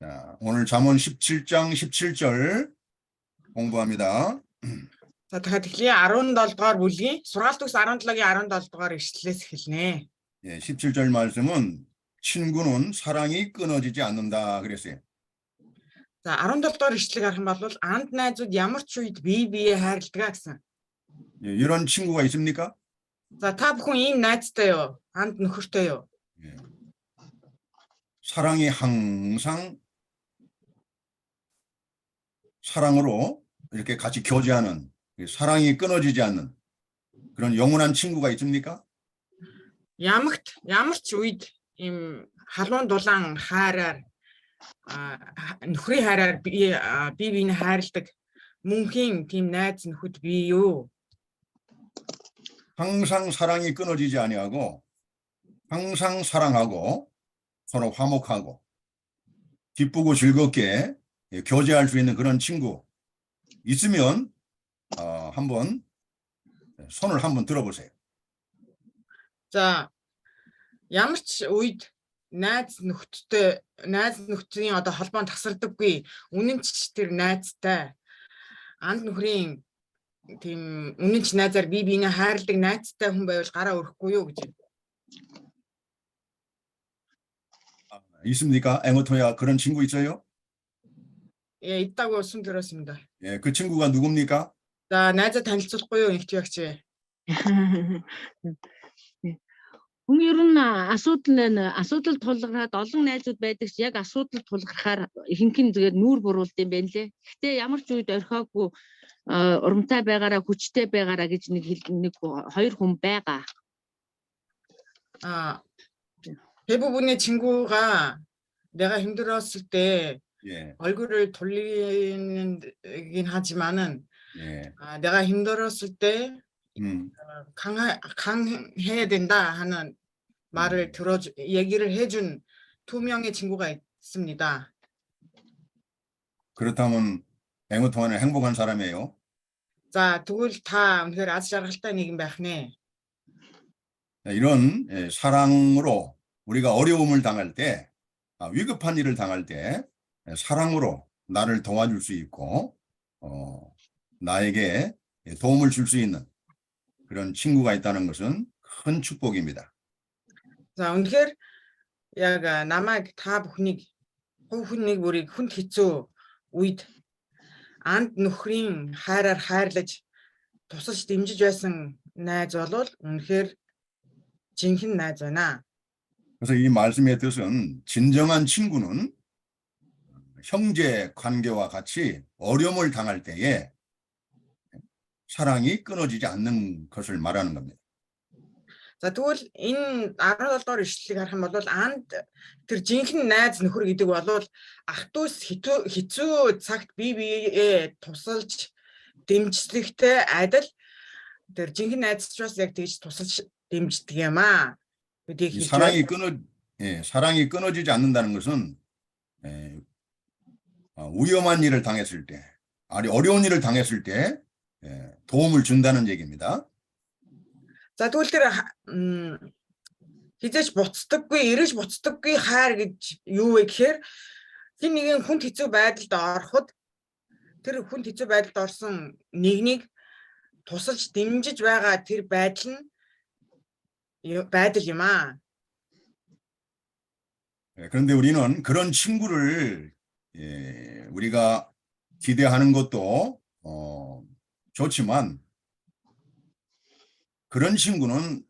자, 오늘 잠언 17장 17절 공부합니다. За тэгэхээр 17 дугаар бүлгийн сургаалт төгс 17-гийн 17 дугаар ишлэлээс эхэлнэ. 예, 17절 말씀은 친구는 사랑이 끊어지지 않는다 그랬어요. За 17 дугаар ишлэлийг харах юм бол анд найзууд ямар ч үед бие биеэ хайрладаг гэсэн. 예, 이런 친구가 있습니까? За та бүхэн ийм найзтай юу? Анд нөхөртэй юу? 예. 사랑이 항상 사랑으로 이렇게 같이 교제하는 사랑이 끊어지지 않는 그런 영원한 친구가 있습니까? Ямар ч үед ийм халуун дулаан хайраар нөхрийн хайраар бие биений хайрладаг мөнхийн тийм найз нөхөд бий юу? 항상 사랑이 끊어지지 아니하고 항상 사랑하고 서로 화목하고 기쁘고 즐겁게 교제할 수 있는 그런 친구 있으면 한번 손을 한번 들어보세요. За ямар ч үед найз нөхдөийн одоо холбоонд тасардаггүй үнэн ч тэр найзтай анд нөхрийн тийм үнэн ч найзаар бие биенээ хайрладаг найзтай хүн байвал гараа өрөхгүй юу гэж. 있습니까? 앵어토야 그런 친구 있어요? 예, 있다고 순들었습니다. 예, 그 친구가 누굽니까? За найзаа танилцуулахгүй юу ихтвэгч? Хүн ер нь асуудал тулгараад олон найзууд байдаг ч яг асуудал тулгархаар ихэнх нь зүгээр нүүр буруулд юм байна лээ. Гэхдээ ямар ч үед орхиогүй урамтай байгаараа хүчтэй байгаараа гэж нэг хоёр хүн байгаа. 대부분의 친구가 내가 힘들었을 때 예. 얼굴을 돌리긴 하지만은 예. 내가 힘들었을 때 강해야 된다 하는 말을 얘기를 해준 두 명의 친구가 있습니다. 그렇다면 앵어토는 행복한 사람이에요? 자, 둘 다 үнэхээр аз жаргалтай нэгэн байх нэ. 이런 사랑으로 우리가 어려움을 당할 때, 위급한 일을 당할 때 사랑으로 나를 도와줄 수 있고 나에게 도움을 줄 수 있는 그런 친구가 있다는 것은 큰 축복입니다. За үнэхээр яг намайг та бүхнийг хувь хүнийг бүрийг хүнд хэцүү үед анд нөхрийн хайраар хайрлаж тусалж дэмжиж байсан найз бол үнэхээр жинхэнэ найз байна. 그래서 이 말씀의 뜻은 진정한 친구는 형제 관계와 같이 어려움을 당할 때에 사랑이 끊어지지 않는 것을 말하는 겁니다. За тэгвэл энэ 17 дугаар ишлэлийг харах юм бол анд тэр жинхэнэ найз нөхөр гэдэг бол ах トゥ ус хэцүү цагт бие биеэ тусалж дэмжлэгтэй адил тэр жинхэнэ найзчаас яг тэгж тусалж дэмждэг юм аа. 사랑이 끊어지지 않는다는 것은 위험한 일을 당했을 때, 아니 어려운 일을 당했을 때 도움을 준다는 얘기입니다. За тэгвэл тэр хизээч буцдаггүй, эрэж буцдаггүй хайр гэж юу вэ гэхээр хин нэгэн хүнд хэцүү байдалд ороход тэр хүнд хэцүү байдалд орсон нэгнийг тусалж дэмжиж байгаа тэр байдал юм аа. 그런데 우리는 그런 친구를 우리가 기대하는 것도 좋지만 그런 친구는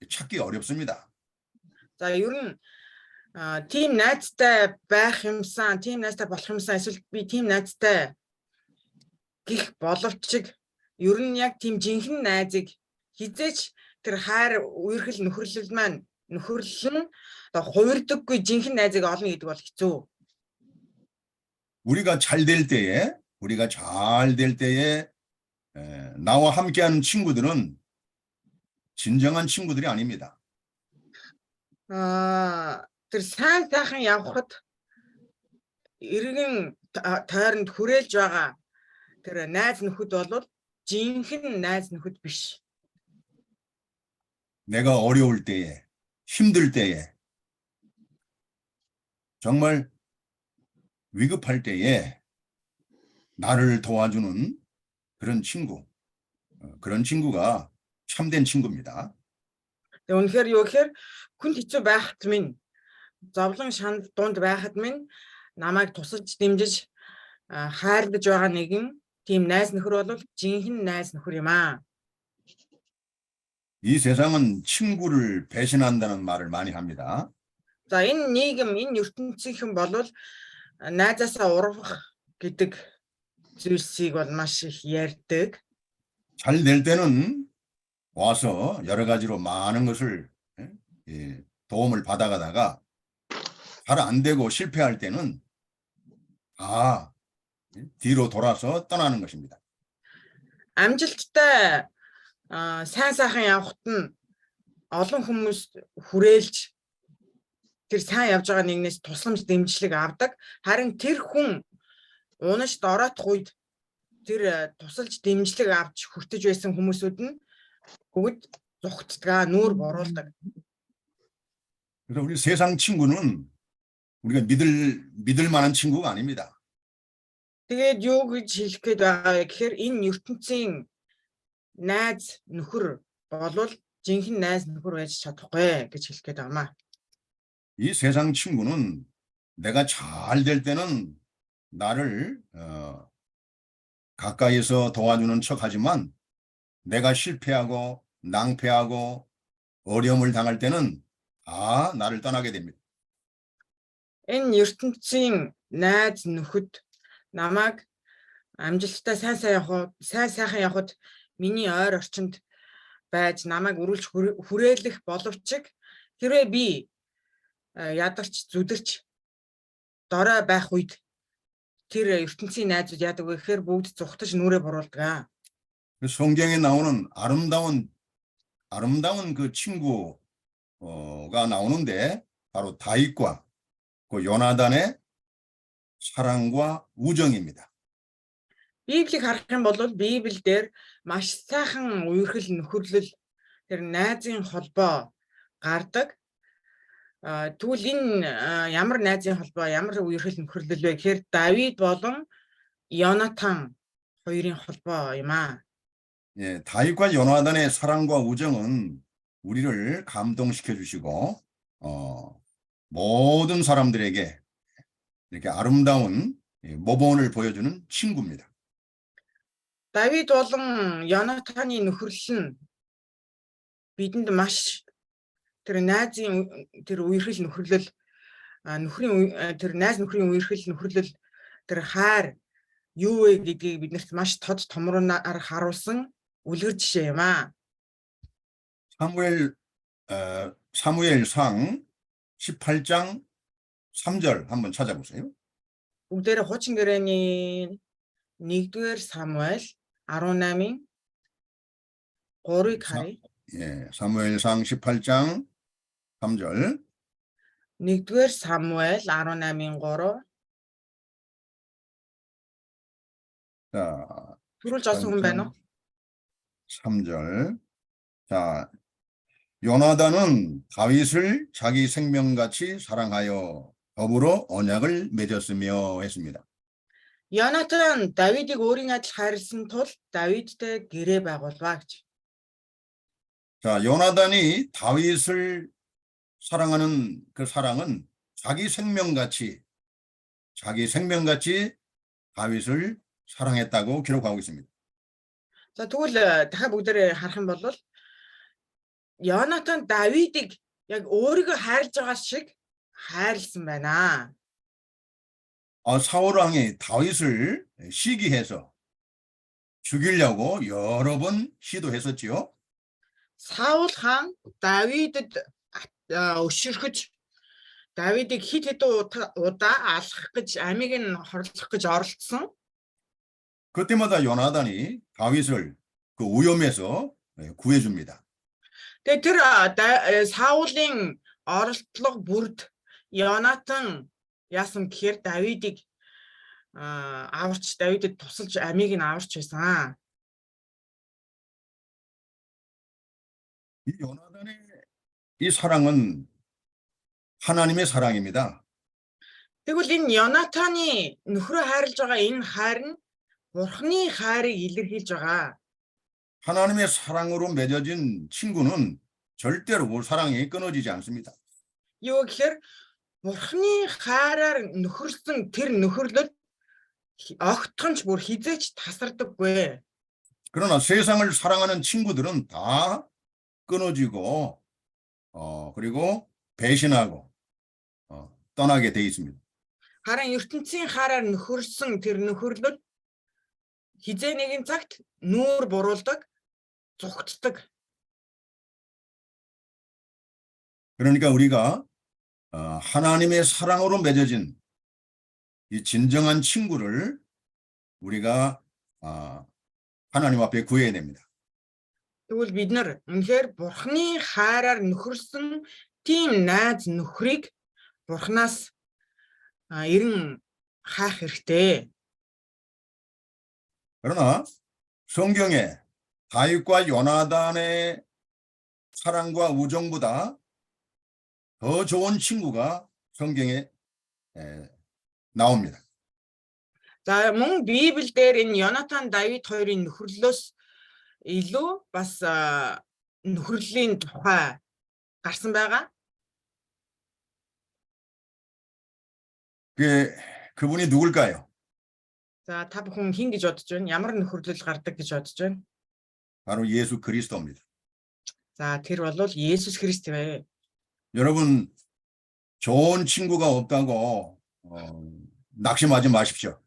찾기 어렵습니다. За ер нь team найзтай байх юмсан, team найзтай болох юмсан эсвэл би team найзтай гих боловч ер нь яг team жинхэнэ найзыг хизээч тэр хайр үерхэл нөхөрлөл нь хувирдаггүй жинхэнэ найзыг олно гэдэг бол хэцүү. 우리가 잘 될 때에 나와 함께하는 친구들은 진정한 친구들이 아닙니다. Тэр сайн сайхан явхад эргэн тойронд хүрээлж байгаа тэр найз нөхөд бол жинхэнэ найз нөхөд биш. 내가 어려울 때에, 힘들 때에 정말 위급할 때에 나를 도와주는 그런 친구, 그런 친구가 참된 친구입니다. Тэгээ үнэхээр юу гэхээр хүнд хэцүү байхад минь зовлон шанд дунд байхад минь намайг тусалж дэмжиж хайрлаж байгаа нэгэн тийм найз нөхөр бол жинхэнэ найз нөхөр юм аа. 이 세상은 친구를 배신한다는 말을 많이 합니다. За энэ нийгэм энэ ертөнцийнхэн бол найзаасаа урвах гэдэг зүйлсийг бол маш их ярьдаг. 잘 될 때는 와서 여러 가지로 많은 것을 도움을 받아가다가 잘 안 되고 실패할 때는 뒤로 돌아서 떠나는 것입니다. Амжилттай сайн сайхан явхад нь олон хүмүүс хүрээлж тэр сайн явж байгаа нэгнээс тусламж дэмжлэг авдаг. Харин тэр хүн унаж дороотх үед тэр тусалж дэмжлэг авч хүртэж байсан хүмүүсүүд нь бүгд зүгтдгаа нүүр боруулдаг. 그래서 우리 세상 친구는 우리가 믿을 만한 친구가 아닙니다. Тэгээд юу гэж хэлэх гээд байгаа вэ гэхээр энэ ертөнцийн найз нөхөр болвол жинхэнэ найз нөхөр байж чадахгүй гэж хэлэх гээд байгаамаа. 이 세상 친구는 내가 잘 될 때는 나를 가까이서 도와주는 척하지만 내가 실패하고 낭패하고 어려움을 당할 때는 나를 떠나게 됩니다. Энэ ертөнцийн найз нөхөд намайг амжилттай сайн сайхан явахад миний ойр орчинд байж намайг үргэлж хүрээлэх боловч хэрвээ би ядарч зүдэрч дорой байх үед тэр ертөнцийн найзууд яадаг вэ гэхээр бүгд зүхтаж нүрээ буруулдаг. 성경에 나오는 아름다운 그 친구가 나오는데 바로 다윗과 그 요나단의 사랑과 우정입니다. Библийг харах юм бол Библиэлд маш сайхан үерхэл нөхөрлөл тэр найзын холбоо гардаг. Тэгвэл энэ ямар найзын холбоо, ямар үерхэл нөхөрлөл вэ гэхээр Давид болон Йонатан хоёрын холбоо юм аа. 예, 다윗과 요나단의 사랑과 우정은 우리를 감동시켜 주시고 모든 사람들에게 이렇게 아름다운 모범을 보여주는 친구입니다. Давид болон Йонатаны нөхөрлөл нь бидэнд маш тэр найзын тэр үерхэл нөхөрлөл тэр найз нөхрийн үерхэл нөхөрлөл тэр хайр юу вэ гэдгийг биднэрт маш тод томруулаар харуулсан үлгэр жишээ юм аа. 사무엘상 18장 3절 한번 찾아보세요. Бүгдээрээ хуучин гэрээний 1-р Самуэль 18-ийн 3-ыг харъя. 예, 사무엘상 18장 3절. 1-р Самуэль 18-ийн 3. 자, Түрүүлж олсон хүн байна уу? 3절. 자, 요나단은 다윗을 자기 생명같이 사랑하여 더불어 언약을 맺었으며 했습니다. Йонатан Давидыг өөрийн адил хайрлсан тул Давидтай гэрээ байгуулваа гэж. 자, 요나단이 다윗을 사랑하는 그 사랑은 자기 생명같이 다윗을 사랑했다고 기록하고 있습니다. За тэгвэл дахиад бүгдээрээ харах юм бол Йонатан Давидыг яг өөрийгөө хайрлаж байгаа шиг хайрлсан байна. 사울 왕이 다윗을 시기해서 죽이려고 여러 번 시도했었지요. Саул хаан Давидэд өшөрхөж Давидыг хит удаа алах гэж амийг нь хорлох гэж оролцсон. 그때마다 요나단이 다윗을 그 위험에서 구해줍니다. Тэгээ тэр Саулын оролдлого бүрд Йонатан яасан гэхээр Давидыг Давидэд тусалж амийг нь аварч байсан. 이 요나단의 이 사랑은 하나님의 사랑입니다. Тэгвэл энэ Йонатаны нөхрөө хайрлаж байгаа энэ хайр нь Бурхны хайрыг илэрхийлж байгаа. 하나님의 사랑으로 맺어진 친구는 절대로 사랑이 끊어지지 않습니다. Юу гэхээр Бурхны хайраар нөхөрсөн тэр нөхөрлөл огтхонч бүр хизээч тасардаггүй. 그러나 세상을 사랑하는 친구들은 다 끊어지고 그리고 배신하고 떠나게 돼 있습니다. Харин ертөнцийн хайраар нөхөрсөн тэр нөхөрлөл хизээ нэгэн цагт нүүр буруулдаг, зүгтдэг. 그러니까 우리가 하나님의 사랑으로 맺어진 이 진정한 친구를 우리가 하나님 앞에 구해야 됩니다. Тэгвэл бид нар үнэхээр Бурхны хайраар нөхөрсөн тийм найз нөхрийг Бурхнаас эрен хаах хэрэгтэй. 그러나 성경에 다윗과 요나단의 사랑과 우정보다 더 좋은 친구가 성경에 나옵니다. За мөн Библиэлд энэ Йонатан Давид хоёрын нөхөрлөлөөс илүү бас нөхөрлийн тухай гарсан байгаа. 그분이 누굴까요? За та бүхэн хэн гэж бодож байна? Ямар нөхөрлөл гардаг гэж бодож байна? 바로 예수 그리스도입니다. За тэр бол Есүс Христ вэ. 여러분 좋은 친구가 없다고 낙심하지 마십시오.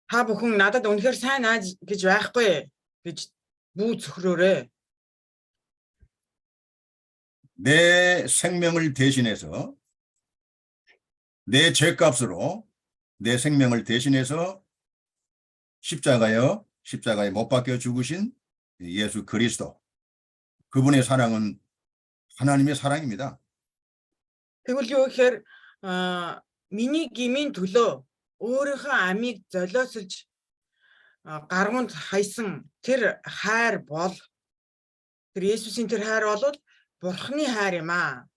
Та бүхэн надад үнэхээр сайн найз гэж байхгүй гэж бүү зөвхрөөрэй. 내 생명을 대신해서 내 죄값으로 내 생명을 대신해서 십자가에 못 박혀 죽으신 예수 그리스도. 그분의 사랑은 하나님의 사랑입니다. Тэгвэл юу гэхээр миний гмийн төлөө өөрийнхөө амийг золиослж гаргуунд хайсан тэр хайр бол тэр Есүсийн тэр хайр бол Бурхны хайр юм аа.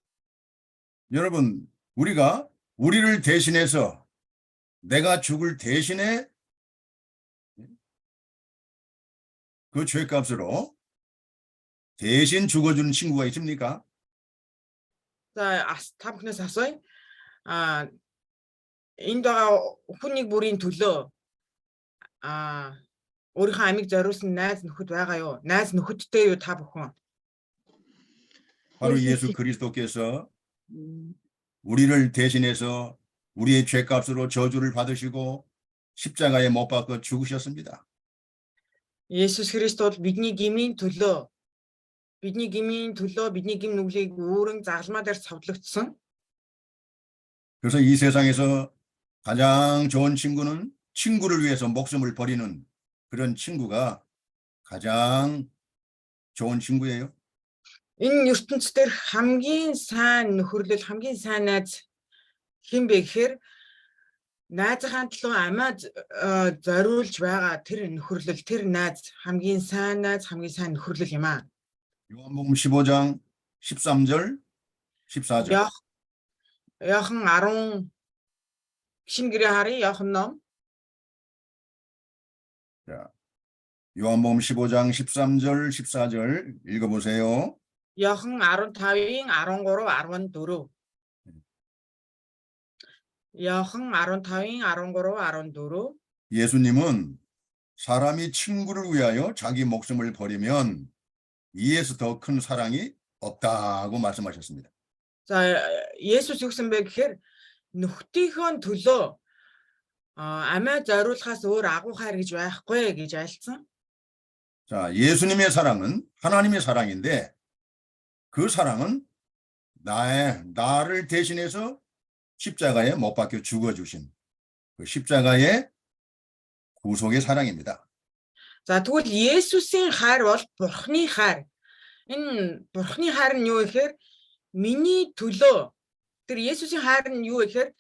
여러분 우리가 우리를 대신해서 내가 죽을 대신에 그 죄값으로 대신 죽어주는 친구가 있습니까? За та бүхнээс асууя. Энд байгаа хүний бүрийн төлөө өөрийнхөө амийг зориулсан найз нөхөд байгаа юу? Найз нөхөдтэй юу та бүхэн? 바로 예수 그리스도께서 우리를 대신해서 우리의 죄값으로 저주를 받으시고 십자가에 못 박혀 죽으셨습니다. Есүс Христ бол бидний гмийн төлөө бидний гм нүглийг өөрөн загалмаа дээр цовдлогдсон. 그래서 이 세상에서 가장 좋은 친구는 친구를 위해서 목숨을 버리는 그런 친구가 가장 좋은 친구예요. Энэ ертөнцийн дээр хамгийн сайн нөхөрлөл, хамгийн сайн найз хэн бэ гэхээр найзынхаа төлөө амиа зориулж байгаа тэр нөхөрлөл, тэр найз хамгийн сайн нөхөрлөл юм аа. 요한복음 15장 13절 14절. Яохан 10 Шингэрээ харъя, Яохан ном. 자, 요한복음 15장 13절 14절 읽어보세요. Яохан 15-ийн 13, 14. Яохан 15-ийн 13, 14. 예수님은 사람이 친구를 위하여 자기 목숨을 버리면 이에서 더 큰 사랑이 없다고 말씀하셨습니다. За Есүс юу гэсэн бэ гэхээр нөхдийнхөө төлөө амиа зориулахаас өөр агуу хайр гэж байхгүй гэж айлцсан. 자, 예수님의 사랑은 하나님의 사랑인데 그 사랑은 나를 대신해서 십자가에 못 박혀 죽어주신 그 십자가의 구속의 사랑입니다. За тэгвэл Есүсийн хайр бол Бурхны хайр. Энэ Бурхны хайр нь юу гэхээр миний төлөө тэр Есүсийн хайр нь юу гэхээр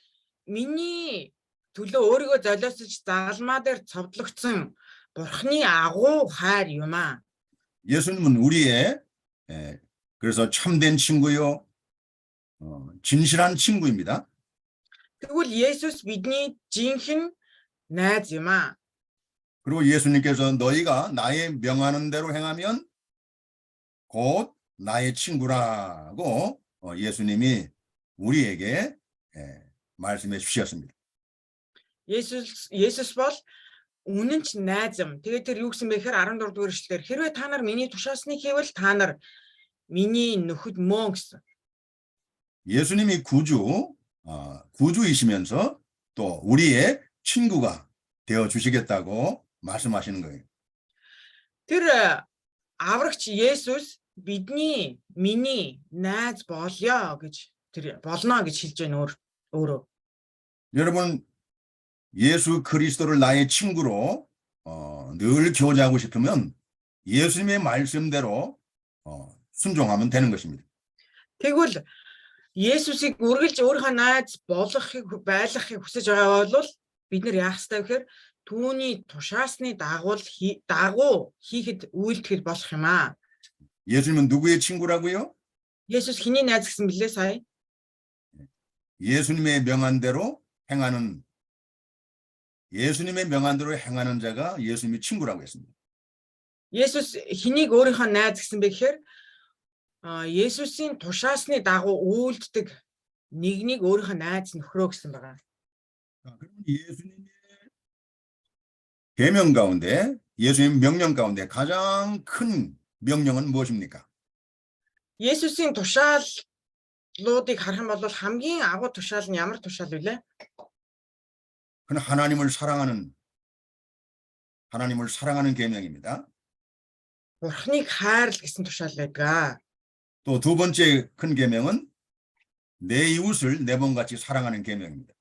миний төлөө өөрийгөө золиосож загалмаа дээр цовдлогдсон Бурхны агуу хайр юм аа. 예수님은 우리의 그래서 참된 친구요, 진실한 친구입니다. Тэгвэл Есүс бидний жинхэнэ найз юм аа. 그리고 예수님께서 너희가 나의 명하는 대로 행하면 곧 나의 친구라고 예수님이 우리에게 말씀해 주셨습니다. Есүс бол үнэн ч найз юм. Тэгээд тэр юу гэсэн бэ гэхээр 14 дугаар эшлэлээр хэрвээ та нар миний тушаасныг хийвэл та нар миний нөхөд мөн гэсэн. 예수님이 구주이시면서 또 우리의 친구가 되어 주시겠다고 말씀하시는 거예요. Тэр аврагч Есүс миний найз болно гэж хэлж байна өөрөө. 여러분 예수 그리스도를 나의 친구로 늘 교제하고 싶으면 예수님의 말씀대로 순종하면 되는 것입니다. Тэгвэл Есүсийг үргэлж өөрийнхөө найз байлгахыг хүсэж байгаа бол бид нар яах ёстой вэ гэхээр түүний тушаасны дагуу хийхэд үйлдэхэд болох юм аа. 예수님은 누구의 친구라고요? Есүс хэний найз гэсэн бэлээ сая? 예수님의 명한 대로 행하는 자가 예수님의 친구라고 했습니다. Есүс хэнийг өөрийнхөө найз гэсэн бэ гэхээр Есүсийн тушаасны дагуу үйлддэг нэгнийг өөрийнхөө найз нөхрөө гэсэн байгаа. 그러면 예수님의 계명 가운데 예수님 명령 가운데 가장 큰 명령은 무엇입니까? Есүсийн тушаалуудыг харах юм бол хамгийн агуу тушаал нь ямар тушаал вэ? 그는 하나님을 사랑하는 계명입니다. Бурхныг хайрл гэсэн тушаал байдаг. 또 두 번째 큰 계명은 내 이웃을 내 몸같이 사랑하는 계명입니다.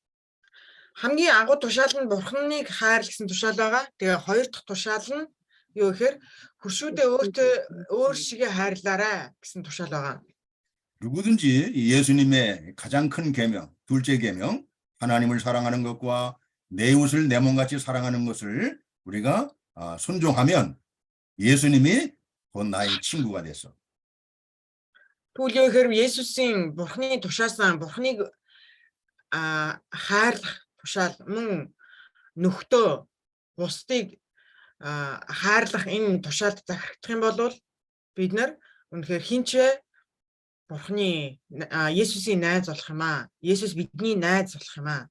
Хамгийн агуу тушаал нь Бурхныг хайрл гэсэн тушаал байгаа. Тэгээ хоёр дахь тушаал нь юу гэхээр хөршүүдээ өөр шигээ хайрлаарай гэсэн тушаал байгаа. 누구든지 예수님의 가장 큰 계명, 둘째 계명, 하나님을 사랑하는 것과 내 이웃을 내 몸같이 사랑하는 것을 우리가 순종하면 예수님이 곧 나의 친구가 됐어. Тэгвэл юу гэхээр Есүсийн Бурхны тушаасан Бурхныг хайрлах тушаал мөн нөхдөө бусдыг хайрлах энэ тушаалд захирагдах юм бол бид нар үнэхээр хинчээ Бурхны Есүсийн найз болох юм аа. Есүс бидний найз болох юм аа.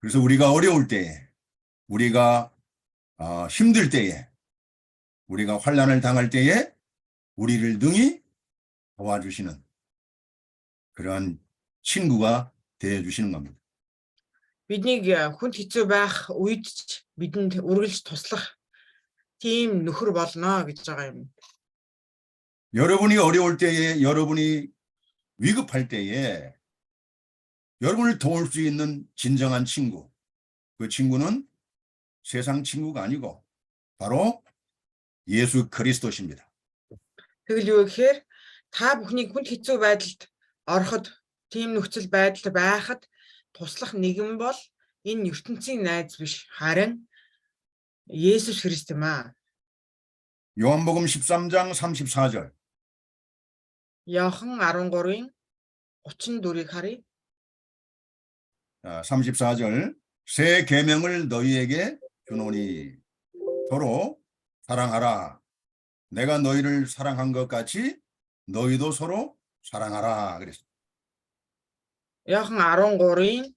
그래서 우리가 어려울 때에, 우리가 힘들 때에, 우리가 환난을 당할 때에 우리를 능히 도와주시는 그러한 친구가 되어주시는 겁니다. Биднийг хүнд хэцүү байх үед ч бидэнд үргэлж туслах тийм нөхөр болно гэж байгаа юм. 여러분이 어려울 때에, 여러분이 위급할 때에 여러분을 도울 수 있는 진정한 친구, 그 친구는 세상 친구가 아니고 바로 예수 그리스도십니다. Тэгэл юу гэхээр та бүхнийг хүнд хэцүү байдалд ороход тийм нөхцөл байдалд байхад туслах нэгэн бол энэ ертөнцийн найз биш харин Есүс Христ юм аа. 요한복음 13장 34절. Иохан 13-ын 34-ыг харъя. 34절. 새 계명을 너희에게 주노니 서로 사랑하라. 내가 너희를 사랑한 것 같이 너희도 서로 사랑하라 그랬어요. Иохан 13-ын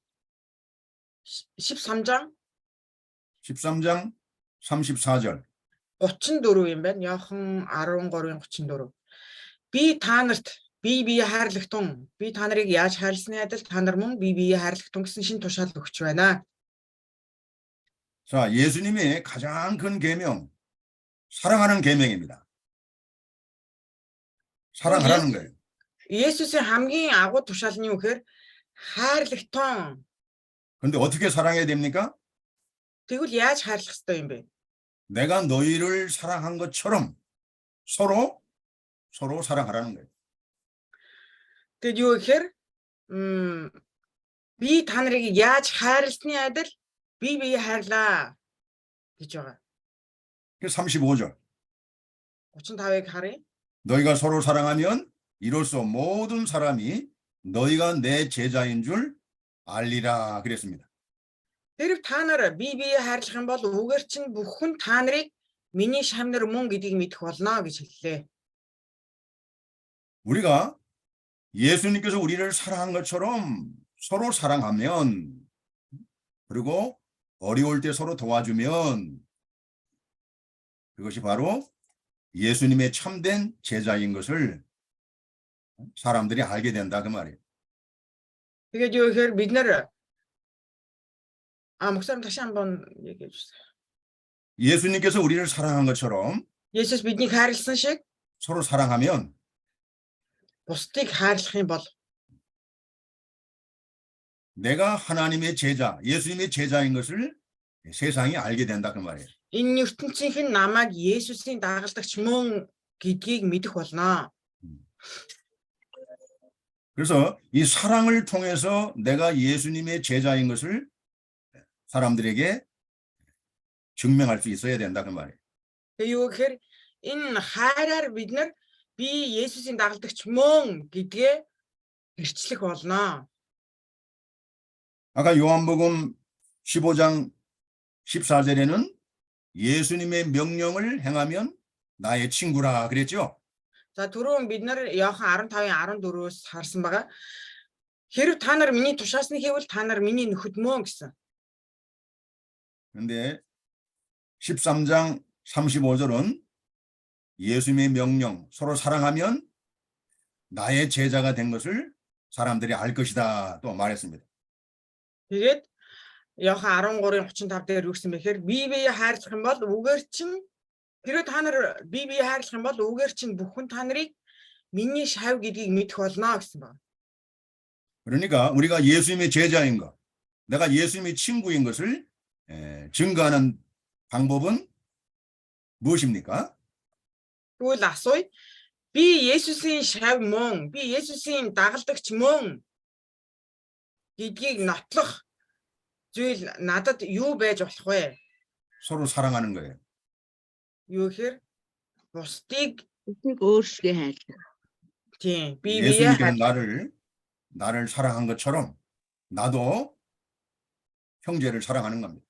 13장 13장 34절. 34 юм байна. Иохан 13-ын 34. Би та нарт бие хайрлагтун. Би та нарыг яаж хайрласны адил та нар мөн бие хайрлагтун гэсэн шин тушаал өгч байна. 자, 예수님의 가장 큰 계명, 사랑하는 계명입니다. 사랑하라는 거예요. Есүсийн хамгийн агуу тушаал нь юу гэхээр хайрлагтун. 그런데 어떻게 사랑해야 됩니까? Тэгвэл яаж хайрлах ёстой юм бэ? 내가 너희를 사랑한 것처럼 서로 사랑하라는 거예요. Тэгэд юу гэхээр би та нарыг яаж хайрласны адил бие хайрлаа гэж байгаа. 35절. 35-ыг харъя. 너희가 서로 사랑하면 이로써 모든 사람이 너희가 내 제자인 줄 알리라 그랬습니다. Хэрэг та нар бие биеэ хайрлах юм бол үгээр чинь бүхэн та нарыг миний шавнар мөн гэдгийг мэдэх болно гэж хэллээ. 우리가 예수님께서 우리를 사랑한 것처럼 서로 사랑하면, 그리고 어려울 때 서로 도와주면, 그것이 바로 예수님의 참된 제자인 것을 사람들이 알게 된다 그 말이에요. Тэгээд юу гэхээр бид нар 목사님 다시 한번 얘기해 주세요. 예수님께서 우리를 사랑한 것처럼 예수스 биднийг хайрласан шиг 서로 사랑하면 бусдыг хайрлах юм бол 내가 하나님의 제자, 예수님의 제자인 것을 세상이 알게 된다 그 말이에요. энэ ертөнцийнхэн намайг Есүсийн дагалдагч мөн гэдгийг мэдэх болно. 그래서 이 사랑을 통해서 내가 예수님의 제자인 것을 사람들에게 증명할 수 있어야 된다 그 말이에요. Тэгээ юу гэхээр энэ хайраар бид нар би Есүсийн дагалдагч мөн гэдгээ хэрчлэх болно. 아까 요한복음 15장 14절에는 예수님의 명령을 행하면 나의 친구라 그랬죠. За түрүүн бид нар Иохан 15-ын 14-өөс харсан байгаа. Хэрв та нар миний тушаасныг хийвэл та нар миний нөхөд мөн гэсэн. 그런데 13장 35절은 예수님의 명령, 서로 사랑하면 나의 제자가 된 것을 사람들이 알 것이다 또 말했습니다. Тэгээд Иохан 13-ын 35 дээр юу гэсэн бэхээр бие биеэ хайрлах юм бол үгээр чинь хэрвээ та нар бие биеэ хайрлах юм бол үгээр чинь бүхэн та нарыг миний шав гэдгийг мэдэх болно гэсэн байна. 그러니까 우리가 예수님의 제자인 것, 내가 예수님의 친구인 것을 증거하는 방법은 무엇입니까? Тэгвэл асууя. Би Есүсийн шав мөн, би Есүсийн дагалдагч мөн гэдгийг нотлох зүйл надад юу байж болох вэ? 서로 사랑하는 거예요. Юу гэхээр бусдыг Бусдыг өөрсдөө хайрлах. тийм бие биеэ 예수님께서 хайрлах. 나를 사랑한 것처럼 나도 형제를 사랑하는 겁니다.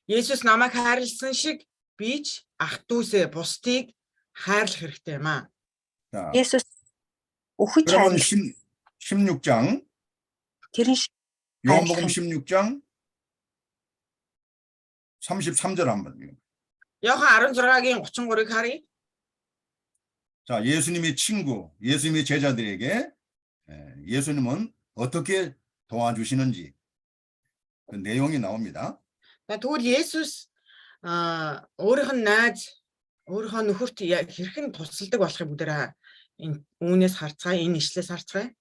Есүс намайг хайрлсан шиг би ч ах дүүсээ бусдыг хайрлах хэрэгтэй юм аа. 자, 예수 오후 그러면 잘 16장, 들은 요한복음 알- 16장 33절 한번. Иохан 16-гийн 33-ыг харъя. 자, 예수님의 친구, 예수님의 제자들에게 예수님은 어떻게 도와주시는지 그 내용이 나옵니다. Тэгвэл Есүс өөрийнх нь найз, өөрийнхөө нөхөрт хэрхэн тусалдаг болохыг бүгдээрээ энэ үүнээс харцгаая, энэ ишлээс харцгаая.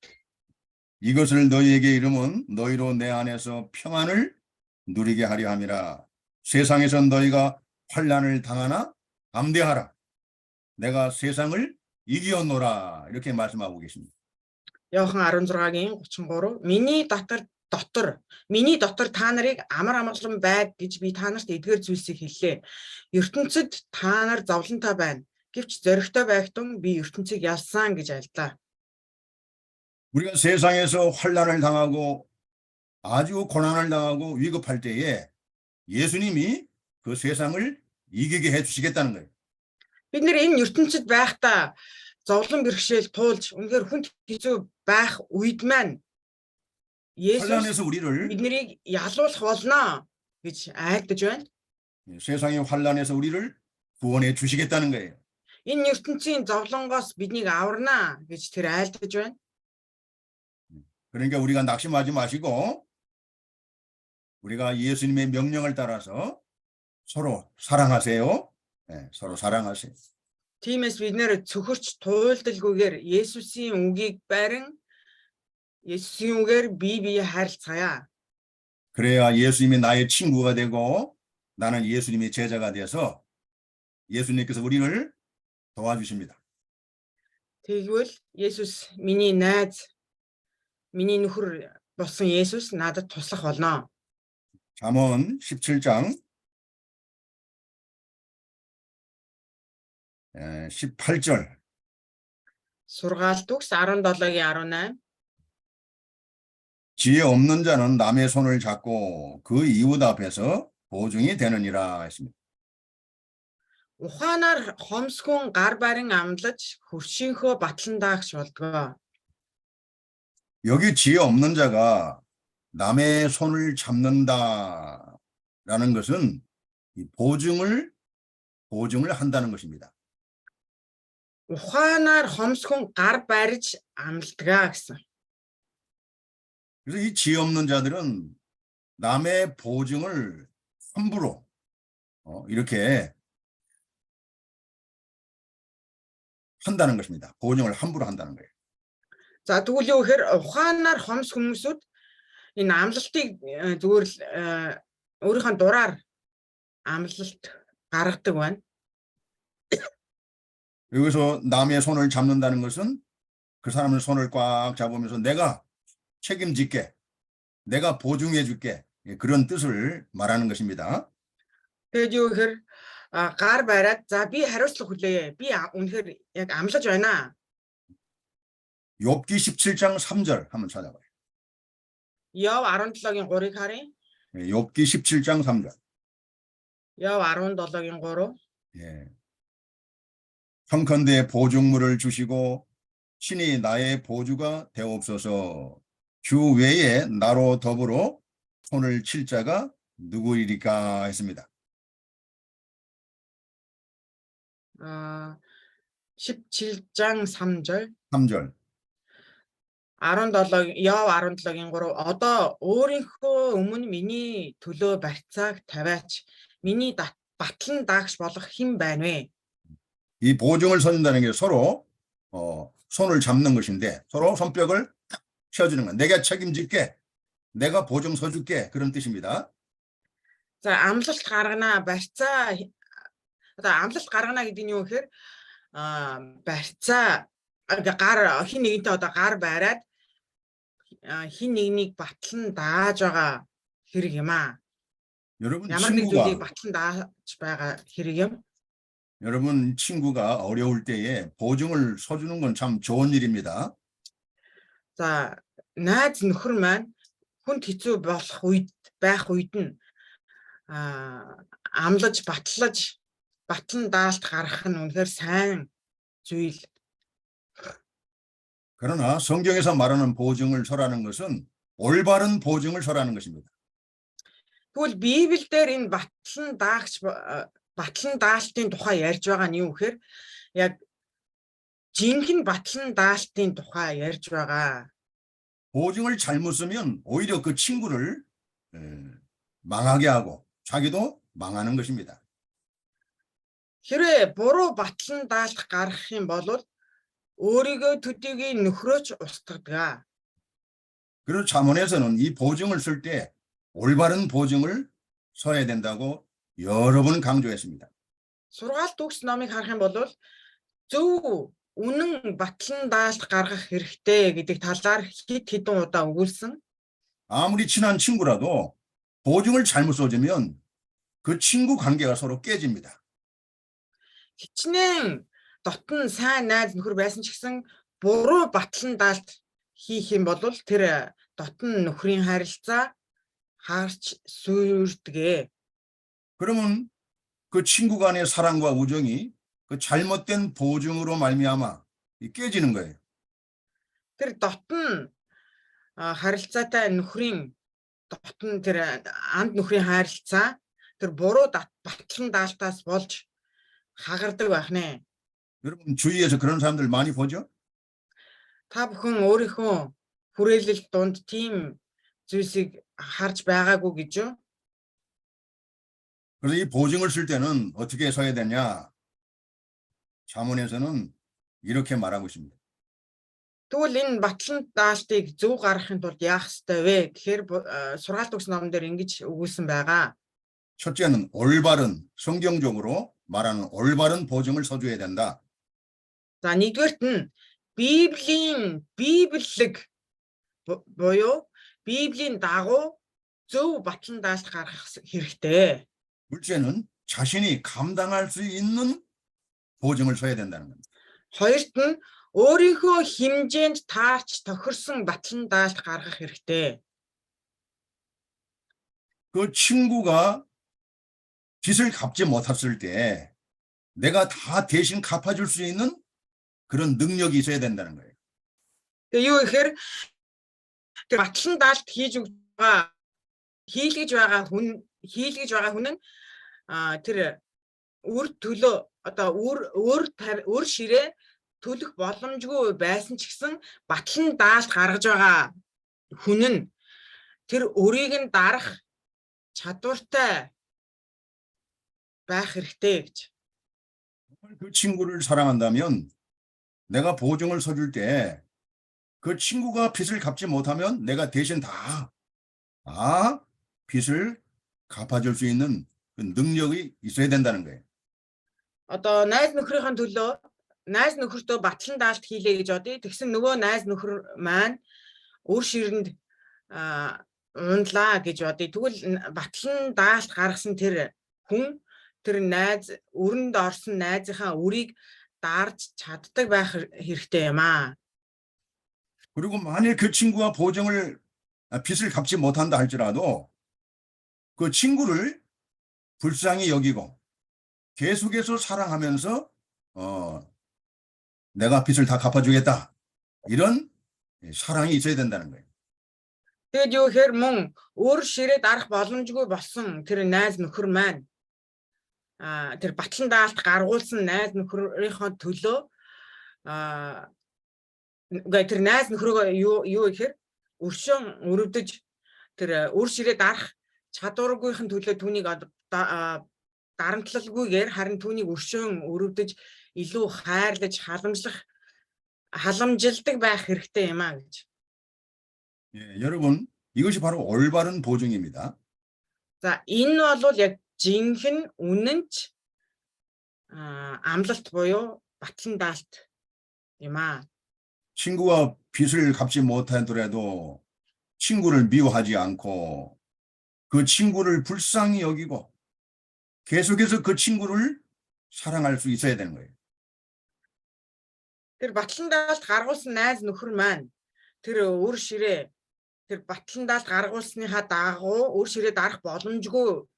이것을 너희에게 이름은 너희로 내 안에서 평안을 누리게 하려 함이라. 세상에서 너희가 환난을 당하나 담대하라. 내가 세상을 이기었노라. 이렇게 말씀하고 계십니다. Иохан 16-гийн 33 миний дотор та нарыг амар амгалан байг гэж би та нарт эдгээр зүйлсийг хэллээ. ертөнцид та нар зовлонтой байна. Гэвч зоригтой байхтун би ертөнцийг ялсан гэж альлаа. 우리가 세상에서 환난을 당하고 아주 고난을 당하고 위급할 때에 예수님이 그 세상을 이기게 해주시겠다는 거예요. Бид нэр энэ ертөнцид байхдаа зовлон бэрхшээл туулж үнэхээр хүнд хэцүү байх үед маань Есүс 환난에서 우리를 биднийг ялуулах болно гэж айлдаж байна. 세상의 환난에서 우리를 구원해 주시겠다는 거예요. Энэ ертөнцийн зовлонгоос биднийг аварна гэж тэр айлдаж байна. 그러니까 우리가 낙심하지 마시고 우리가 예수님의 명령을 따라서 서로 사랑하세요. 네, 서로 사랑하세요. Тиймээс бид нэр цөхөрч туйлдалгүйгээр Есүсийн үгийг барин Есүсийн үгээр бие биеэ хайрлцгаая. 그래야 예수님이 나의 친구가 되고 나는 예수님의 제자가 되어서 예수님께서 우리를 도와주십니다. Тэгвэл Есүс миний найз, миний нөхөр болсон Есүс надад туслах болно. 잠언 17장 18절. Сургаалт үгс 17-гийн 18. 지혜 없는 자는 남의 손을 잡고 그 이웃 앞에서 보증이 되느니라 했습니다. Ухаанаар хомсгон гар барин амлаж хөршийнхөө батлан даагч болдгоо. 여기 지혜 없는 자가 남의 손을 잡는다라는 것은 이 보증을 한다는 것입니다. Ухаанаар хомсгон гар бариж амладгаа гэсэн. 그래서 이 지혜 없는 자들은 남의 보증을 함부로 이렇게 한다는 것입니다. 보증을 함부로 한다는 거예요. За тэгвэл юу гэхээр ухаанаар хомс хүмүүсүүд энэ амлалтыг зүгээр л өөрийнхөө дураар амлалт гаргадаг байна. 여기서 남의 손을 잡는다는 것은 그 사람의 손을 꽉 잡으면서 내가 책임질게, 내가 보증해 줄게, 그런 뜻을 말하는 것입니다. Тэгээд юу гэхээр гар бариад за би хариуцлага хүлээе. Би үнэхээр яг амлаж байна. 욥기 17장 3절 한번 찾아봐요. Йов 17-гийн 3-ыг харъя. 욥기 17장 3절. Йов 17-гийн 3. 예. 청컨대 보증물을 주시고 신이 나의 보주가 되옵소서. 주 외에 나로 더불어 손을 칠 자가 누구이리까 했습니다. 17장 3절. 3절. Йов 17-гийн 3. Одоо өөрийнхөө өмнө миний төлөө барьцааг тавиач. Миний батлан даагч болох хэн байна вэ? 이 보증을 서준다는 게 서로 손을 잡는 것인데 서로 손뼉을 탁 쳐주는 거야. 내가 책임질게. 내가 보증 서줄게. 그런 뜻입니다. За амлалт гаргана барьцаа одоо амлалт гаргана гэдэг нь юу гэхээр барьцаа гар хин нэгнтэй одоо гар бариад хин нэгнийг батлан дааж байгаа хэрэг юм аа. 여러분 Ямар нэг зүйлийг 친구가 батлан дааж байгаа хэрэг юм. 여러분 친구가 어려울 때에 보증을 서주는 건 참 좋은 일입니다. За найз нөхөр маань хүнд хэцүү байх үед нь амлаж батлан даалт гаргах нь үнэхээр сайн зүйл. 그러나 성경에서 말하는 보증을 서라는 것은 올바른 보증을 서라는 것입니다. Тэгвэл Библиэлд энэ батлан даалтын тухай ярьж байгаа нь юу гэхээр яг жинхэнэ батлан даалтын тухай ярьж байгаа. 보증을 잘못 쓰면 오히려 그 친구를 망하게 하고 자기도 망하는 것입니다. Хэрвээ буруу батлан даалт гаргах юм бол өөрийгөө төдийгүй нөхрөөч устгадаг. 그리고 잠언에서는 이 보증을 쓸 때 올바른 보증을 서야 된다고 여러 번 강조했습니다. Сургаалт үгс номыг харах юм бол зөв үнэн батлан даалт гаргах хэрэгтэй гэдэг талаар хэд хэдэн удаа өгүүлсэн. 아무리 친한 친구라도 보증을 잘못 써주면 그 친구 관계가 서로 깨집니다. Хичнээн дотн сайн найз нөхөр байсан ч гэсэн буруу батлан даалт хийх юм бол тэр дотн нөхрийн харилцаа харж сүрдэгэ. 그러면 그 친구 간의 사랑과 우정이 그 잘못된 보증으로 말미암아 깨지는 거예요. Тэр дотн харилцаатай нөхрийн дотн тэр анд нөхрийн харилцаа тэр буруу батлан даалтаас болж хагардаг байх нэ. 여러분 주위에서 그런 사람들 많이 보죠? Та бүхэн өөрийнхөө хүрээлэл дунд тийм зүйлсийг харж байгаагүй гэж юу? 그래서 이 보증을 쓸 때는 어떻게 서야 되냐? 잠언에서는 이렇게 말하고 있습니다. Тэгвэл энэ батлан даалтыг зөв гаргахын тулд яах ёстой вэ гэхээр сургаалт өгсөн номон дээр ингэж өгүүлсэн байгаа. 첫째는 올바른 성경적으로 말하는 올바른 보증을 서줘야 된다. За нэгдүгээрт нь библийг буюу библийн дагуу зөв батлан даалт гаргах хэрэгтэй. 둘째는 자신이 감당할 수 있는 보증을 서야 된다는 겁니다. Хоёрт нь өөрийнхөө хэмжээнд таарч тохирсон батлан даалт гаргах хэрэгтэй. 그 친구가 빚을 갚지 못했을 때 내가 다 대신 갚아줄 수 있는 그런 능력이 있어야 된다는 거예요. Тэгээ юу гэхээр тэр батлан даалт хийж өгж байгаа хийлгэж байгаа хүн нь тэр үр төлөө одоо үр ширээ төлөх боломжгүй байсан ч гэсэн батлан даалт гаргаж байгаа хүн нь тэр өрийг нь дарах чадвартай байх хэрэгтэй гэж. 그 친구를 사랑한다면 내가 보증을 서줄 때 그 친구가 빚을 갚지 못하면 내가 대신 다 빚을 갚아줄 수 있는 그 능력이 있어야 된다는 거예요. Одоо найз нөхрийнхөө төлөө найз нөхөртөө батлан даалт хийлээ гэж бодъё. Тэгсэн нөгөө найз нөхөр маань үр ширэнд ундлаа гэж бодъё. Тэгвэл батлан даалт гаргасан тэр хүн тэр найз өрөнд орсон найзынхаа үрийг дарж чаддаг байх хэрэгтэй юм аа. 그리고 만일 그 친구가 빚을 갚지 못한다 할지라도 그 친구를 불쌍히 여기고 계속해서 사랑하면서 내가 빚을 다 갚아주겠다. 이런 사랑이 있어야 된다는 거예요. Тэгэд юу гэхээр мөн өөр ширээ дарах боломжгүй болсон тэр найз нөхөр маань тэр батлан даалт гаргуулсан найз нөхрийнхөө төлөө тэр найз нөхрөөгөө юу гэхээр өршөөн өрөвдөж тэр үр ширээ дарах чадваргүйхэн төлөө түүнийг дарамтлалгүйгээр харин түүнийг өршөөн өрөвдөж илүү хайрлаж халамжилдаг байх хэрэгтэй юм аа гэж. 예, 여러분 이것이 바로 올바른 보증입니다. За энэ бол яг жинхэнэ үнэнч амлалт буюу батлан даалт юм аа. 친구가 빚을 갚지 못하더라도 친구를 미워하지 않고 그 친구를 불쌍히 여기고 계속해서 그 친구를 사랑할 수 있어야 되는 거예요. Тэр батлан даалт гаргуулсан найз нөхөр маань тэр үр ширээ тэр батлан даалт гаргуулсныхаа дагуу үр ширээ дарах боломжгүй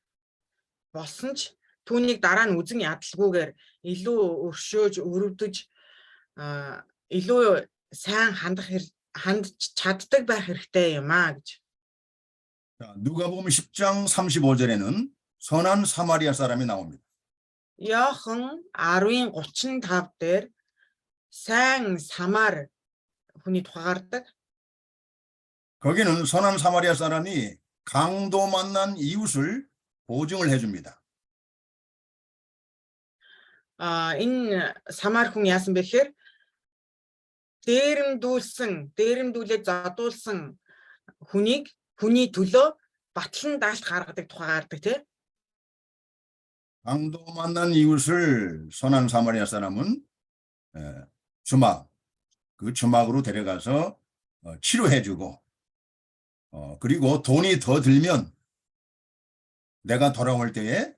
болсон ч түүнийг дараа нь үзэн ядалгүйгээр илүү өршөөж өрөвдөж илүү сайн хандж чаддаг байх хэрэгтэй юм аа гэж. 자, 누가복음 10장 35절에는 선한 사마리아 사람이 나옵니다. Иохан 10:35 дээр сайн самар хүний тухаардаг. 거기는 선한 사마리아 사람이 강도 만난 이웃을 보증을 해줍니다. Энэ самар хүн яасан бэ гэхээр дээрэмдүүлээд задуулсан хүний төлөө батлан даалт гаргадаг тухаардаг тийм. 강도 만난 이웃을 선한 사마리아 사람은 그 주막으로 데려가서 치료해주고 그리고 돈이 더 들면 내가 돌아올 때에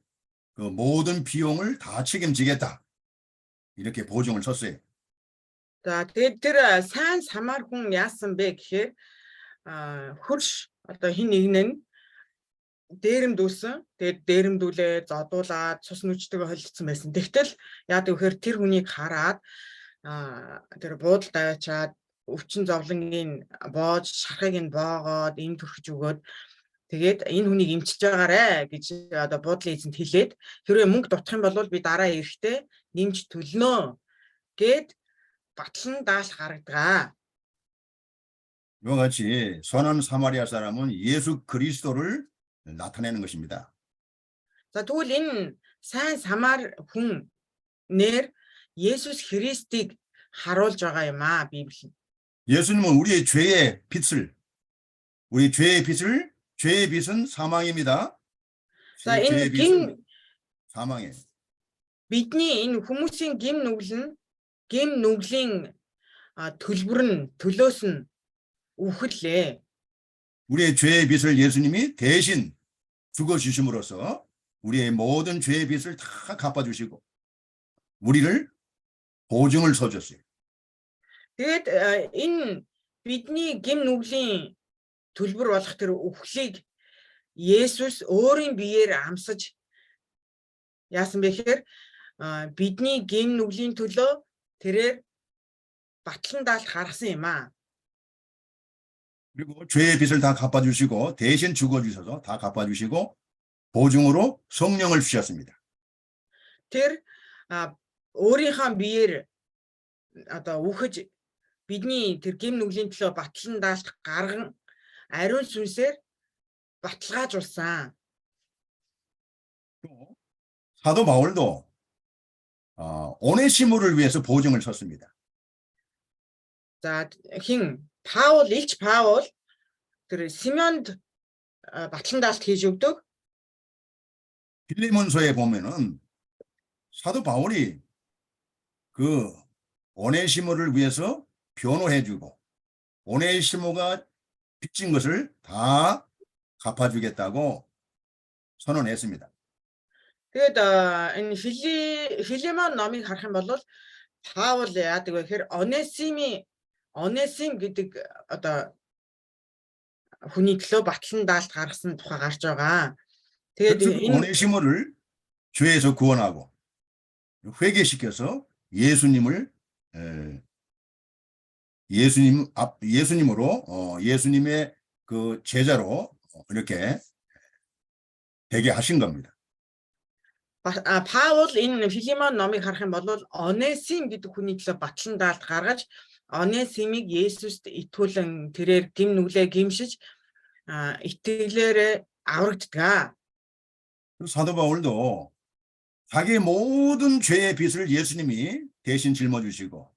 그 모든 비용을 다 책임지겠다. 이렇게 보증을 섰어요. За тэгээд тэр сайн самар хүн яасан бэ гэхээр хөрш одоо хин нэг нь дээрэмдүүлсэн. Тэгээд дээрэмдүүлээ зодуулаад цус нүчтэйгээ холилдсон байсан. Тэгтэл яадаг вэхээр тэр хүнийг хараад тэр буудалд аваачаад өвчин зовлонгийн боож шархыг нь боогоод эм төрхиж өгөөд тэгээд энэ хүнийг эмчилж байгаарэ гэж одоо буудлын эзэнт хэлээд хэрвээ мөнгө дутах юм бол би дараа ирэхдээ нэмж төлнө гэд батлан даалт гаргадаг. 이와 같이 선한 사마리아 사람은 예수 그리스도를 나타내는 것입니다. За тэгвэл энэ сайн самар хүн нэр Есүс Христийг харуулж байгаа юм аа Библи. 예수님은 우리의 죄의 빚은 사망입니다. За 죄의 энэ 빚은 사망이에요. бидний энэ хүмүүсийн гим нүглийн төлөөс нь үхэлээ. 우리의 죄의 빚을 예수님이 대신 죽어주심으로써 우리의 모든 죄의 빚을 다 갚아주시고 우리를 보증을 서줬어요. Тэгээд энэ бидний гим нүглийн төлбөр болох тэр үхлийг Есүс өөрийн биеэр амсаж яасан бэ гэхээр бидний гэм нүглийн төлөө тэрээр батлан даалт гаргасан юм аа. 그리고 죄의 빚을 다 갚아주시고 대신 죽어주셔서 다 갚아주시고 보증으로 성령을 주셨습니다. Тэр өөрийнхөө биеэр одоо үхэж бидний тэр гэм нүглийн төлөө батлан даалт гарган ариун сүнсээр баталгаажуулсан. 또 사도 바울도 오네시모를 위해서 보증을 섰습니다. За хин Паул, Илч Паул тэр Симеонд батлан даалт хийж өгдөг. 빌레몬서에 보면은 사도 바울이 그 오네시모를 위해서 변호해주고 오네시모가 빚진 것을 다 갚아주겠다고 선언했습니다. Тэгээд энэ Филемон номыг харах юм бол Паул яадаг вэ гэхээр Онесим гэдэг одоо хүний төлөө батлан даалт гаргасан тухай гарч байгаа. Тэгээд 그래서 энэ 오네시모를 죄에서 구원하고 회개시켜서 예수님으로 예수님의 그 제자로 이렇게 되게 하신 겁니다. Паул энэ Филемон номыг харах юм бол Онесим гэдэг хүний төлөө батлан даалт гаргаж Онесимыг Есүст итгүүлэн тэрээр гим нүглээ гимшиж итгэлээр аврагддаг. 사도 바울도 자기 모든 죄의 빚을 예수님이 대신 짊어주시고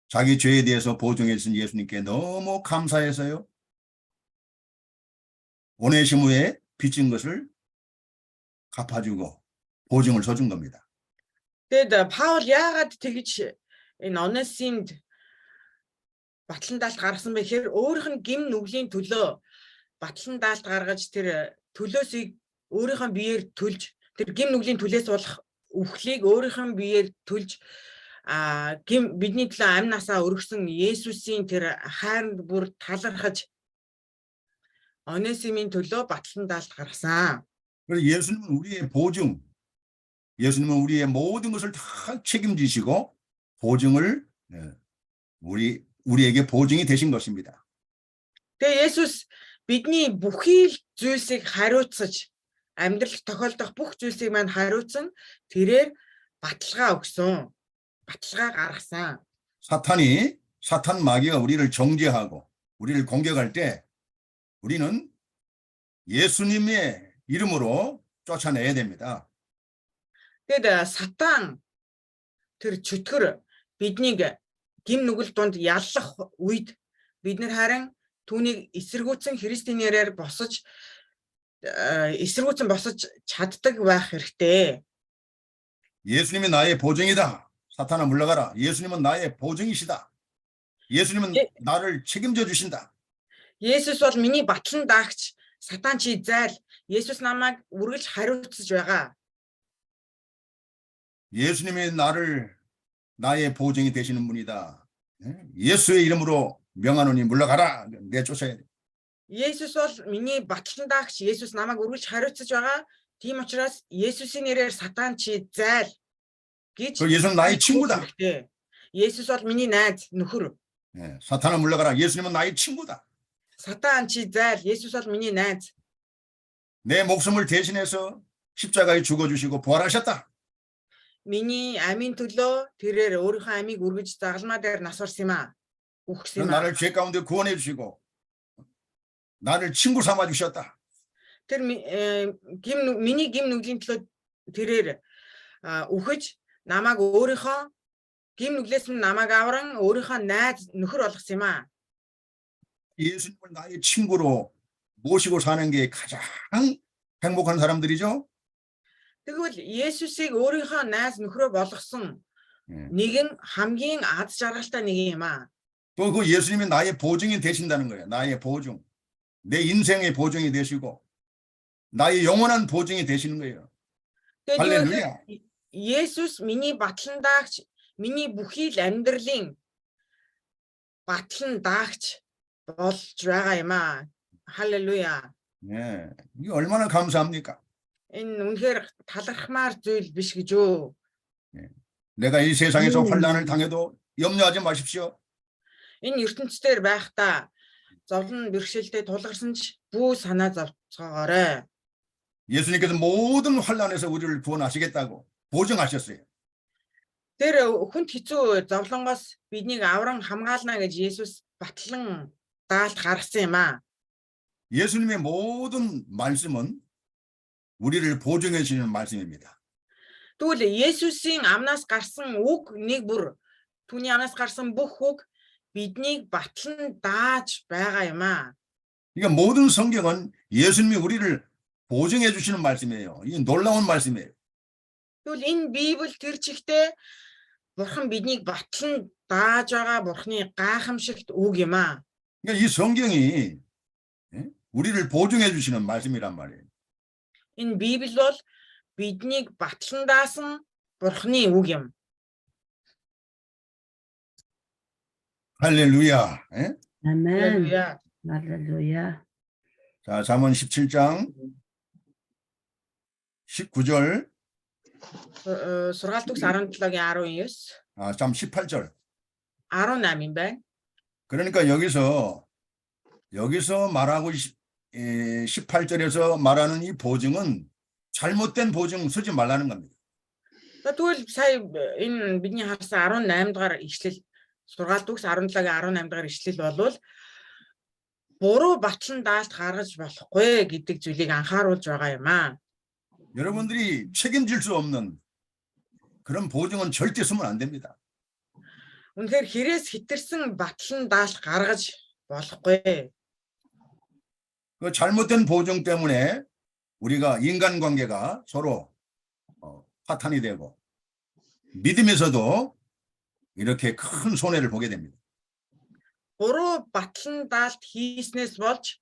자기 죄에 대해서 보증해 주신 예수님께 너무 감사해서요. 오네시모에 빚진 것을 갚아주고 보증을 서준 겁니다. Тэгээд Паул яагаад тэгж энэ Онесимд батлан даалт гаргасан бэ гэхээр өөрийнх нь гим нүглийн төлөө батлан даалт гаргаж тэр төлөөсийг өөрийнхөө биеэр төлж тэр гим нүглийн төлөөс болох үхлийг өөрийнхөө биеэр төлж бидний төлөө амнасаа өргөсөн Есүсийн тэр хайранд бүр талархаж Онесимийн төлөө батлан даалт гаргасан. 그래서 예수님은 우리의 보증, 예수님은 우리의 모든 것을 다 책임지시고 보증을 우리에게 보증이 되신 것입니다. Тэгээ Есүс бидний бүхий л зүйлсийг хариуцаж амьдралд тохиолдох бүх зүйлсийг маань хариуцсан тэрээр баталгаа өгсөн. баталгаа гаргасан. 사탄 마귀가 우리를 정죄하고 우리를 공격할 때 우리는 예수님의 이름으로 쫓아내야 됩니다. Тэгээд сатан тэр чөтгөр биднийг гим нүгэл дунд яллах үед бид нар харин түүнийг эсэргүүцэн Христийн нэрээр босож чаддаг байх хэрэгтэй. 예수님이 나의 보증이다. 사탄아 물러가라. 예수님은 나의 보증이시다. 예수님은 나를 책임져 주신다. Есүс бол миний батлан даагч, сатан чи зайл. Есүс намайг үргэлж хариуцж байгаа. 예수님이 나의 보증이 되시는 분이다. 예수의 이름으로 명하노니 물러가라. 내쫓아야 돼. Есүс бол миний батлан даагч, Есүс намайг үргэлж хариуцж байгаа. Тийм учраас Есүсийн нэрээр сатан чи зайл гэж. 예수는 나의 친구다. Есүс бол миний найз, нөхөр. 사탄아 물러가라. 예수님은 나의 친구다. Сатан чи зайл. Есүс бол миний найз. 내 목숨을 대신해서 십자가에 죽어주시고 부활하셨다. Миний амийн төлөө тэрээр өөрийнхөө амийг өргөж загалмаа дээр нас орсон юм аа. Үхсэн юм аа. 나를 죄 가운데 구원해 주시고 나를 친구 삼아 주셨다. Тэр миний гим нүглийн төлөө тэрээр үхэж намайг өөрийнхөө гим нүглээс минь намайг авран өөрийнхөө найз нөхөр болгосон юм аа. 예수님을 나의 친구로 모시고 사는 게 가장 행복한 사람들이죠. Тэгвэл Есүсийг өөрийнхөө найз нөхрөө болгосон нэг нь хамгийн аз жаргалтай нэг юм аа. 또 그 예수님이 나의 보증이 되신다는 거예요. 나의 보증. 내 인생의 보증이 되시고 나의 영원한 보증이 되시는 거예요. 할렐루야. Есүс миний батлан даагч, миний бүхий л амьдралын батлан даагч болж байгаа юм аа. Халелуя. 예, 이게 얼마나 감사합니까? Энэ үнэхээр талархмаар зүйл биш гэж юу? 내가 이 세상에서 환난을 당해도 염려하지 마십시오. Энэ ертөнцийн байхдаа зовлон бэрхшээлтэй тулгарсан ч бүү санаа зовцоогоорой. 예수님께서 모든 환난에서 우리를 구원하시겠다고 보증하셨어요. Тэр хүнд хэцүү зовлонгоос биднийг авран хамгаална гэж Есүс батлан даалт гаргасан юм аа. 예수님의 모든 말씀은 우리를 보증해 주시는 말씀입니다. Тэгвэл Есүсийн амнаас гарсан үг нэг бүр түүний амнаас гарсан бүх үг биднийг батлан дааж байгаа юм аа. 그러니까 모든 성경은 예수님이 우리를 보증해 주시는 말씀이에요. 이 놀라운 말씀이에요. Тэгвэл энэ Библи тэр чигтээ Бурхан биднийг батлан дааж байгаа Бурханы гайхамшигт үг юм аа. 그러니까 이 성경이 우리를 보증해 주시는 말씀이란 말이에요. Энэ Библи бол биднийг батлан даасан Бурханы үг юм. 할렐루야. 예? 아멘. 할렐루야. 할렐루야. 자, 잠언 17장 19절, Сургаалт үгс 17-гийн 19, 18절. 18 юм байна. 그러니까 여기서 말하고 18절에서 말하는 이 보증은 잘못된 보증 쓰지 말라는 겁니다. Тэгвэл сая энэ бидний харсан 18 дахь ишлэл сургаалт үгс 17-гийн 18 дахь ишлэл болвол буруу батлан даалт гаргаж болохгүй гэдэг зүйлийг анхааруулж байгаа юм аа. 여러분들이 책임질 수 없는 그런 보증은 절대 쓰면 안 됩니다. Үнэхээр хэрээс хитэрсэн батлан даалт гаргаж болохгүй. 그 잘못된 보증 때문에 우리가 인간관계가 서로 파탄이 되고 믿음에서도 이렇게 큰 손해를 보게 됩니다. Буруу батлан даалт хийснээс болж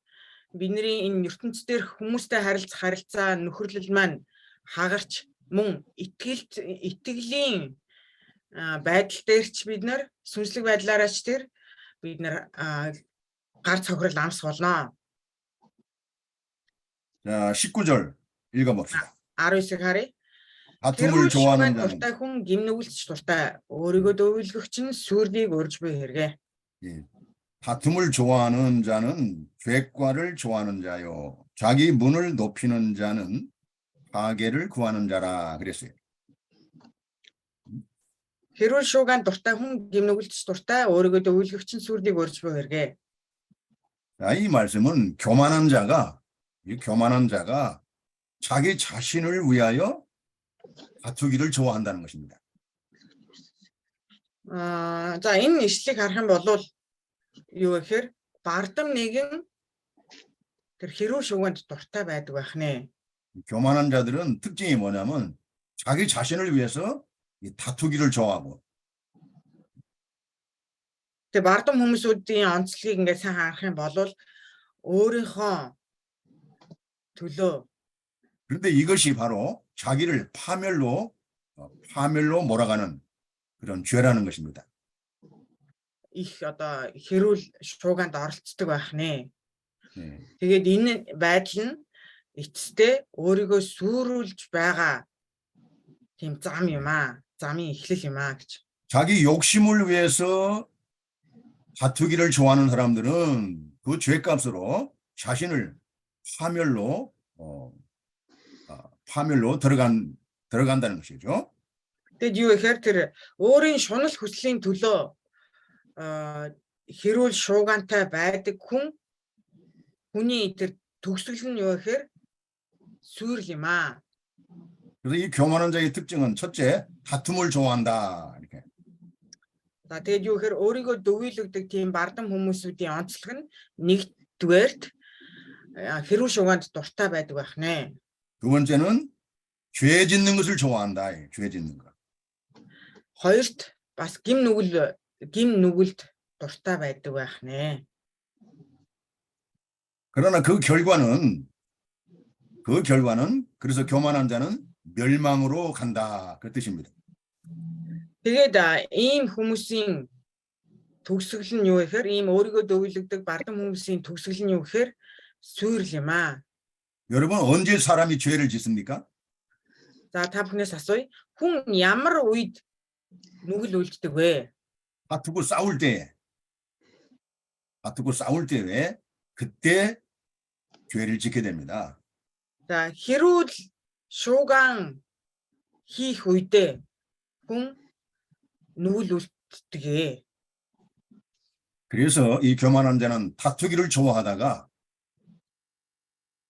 бидний энэ ертөнцийн дээрх хүмүүстэй харилцаа нөхөрлөл маань хагарч мөн итгэлийн байдал дээрч бид нар сүнслэг байдлаараач тэр бид нар гар цохрол амс болно. 자, 19절 읽어봅시다. 19-ыг харъя. 다툼을 좋아하는 자는 дуртай хүн гимнүгэлч дуртай өөрийгөө дөөвлөгч нь сүрдийг өрж буй хэрэгэ. 예, 다툼을 좋아하는 자는 죄과를 좋아하는 자요. 자기 문을 높이는 자는 파괴를 구하는 자라 그랬어요. Хэрүүл шуугаан дуртай хүн гимнүгэлч дуртай өөрийгөө дөөвлөгч нь сүрдийг өрж буй хэрэгэ. 자, 이 말씀은 교만한 자가 자기 자신을 위하여 다투기를 좋아한다는 것입니다. За энэ ишлэгийг харах юм бол юу гэхээр бардам нэгэн тэр хэрүүл шуугаанд дуртай байдаг байх нэ. 교만한 자들은 특징이 뭐냐면 자기 자신을 위해서 이 다투기를 좋아하고 Тэгээ бардам хүмүүсүүдийн онцлогийг ингээд сайн харах юм бол өөрийнхөө төлөө 그런데 이것이 바로 자기를 파멸로 몰아가는 그런 죄라는 것입니다. их одоо хэрүүл шуугаанд оролцдог байх нэ. 예. Тэгээд энэ байдал нь эцэстээ өөрийгөө сүрүүлж байгаа тийм зам юм аа. Замын эхлэл юм аа гэж. 자기 욕심을 위해서 다투기를 좋아하는 사람들은 그 죄값으로 자신을 파멸로 들어간다는 것이죠. Тэгэд юу гэхээр тэр өөрийн шунал хүслийн төлөө хэрүүл шуугаантай байдаг хүний тэр төгсгөл нь юу гэхээр сүрэл юм аа. 그래서 이 교만한 자의 특징은 첫째, 다툼을 좋아한다. 이렇게. За тэгэд юу гэхээр өөрийгөө дөвөөлөгдөг тийм бардам хүмүүсүүдийн онцлог нь нэгдүгээрт хэрүүл шуугаанд дуртай байдаг байх нэ. 두 번째는 죄 짓는 것을 좋아한다. 죄 짓는 것. Хоёрт бас гим нүгэлд дуртай байдаг байх нэ. 그러나 그 결과는 그래서 교만한 자는 멸망으로 간다. 그 뜻입니다. Тэгээд ийм хүмүүсийн төгсгөл нь юу гэхээр ийм өөрийгөө дөвөөлөгдөг бардам хүмүүсийн төгсгөл нь юу гэхээр сүрэл юм аа. 여러분 언제 사람이 죄를 짓습니까? За та бүхнээс асууя. Хүн ямар үед нүгэл үлддэг вэ? 다투고 싸울 때에 왜 그때 죄를 짓게 됩니다. За хэрүүл шууган хийх үедээ хүн нүгэл үлддэг. 그래서 이 교만한 자는 다투기를 좋아하다가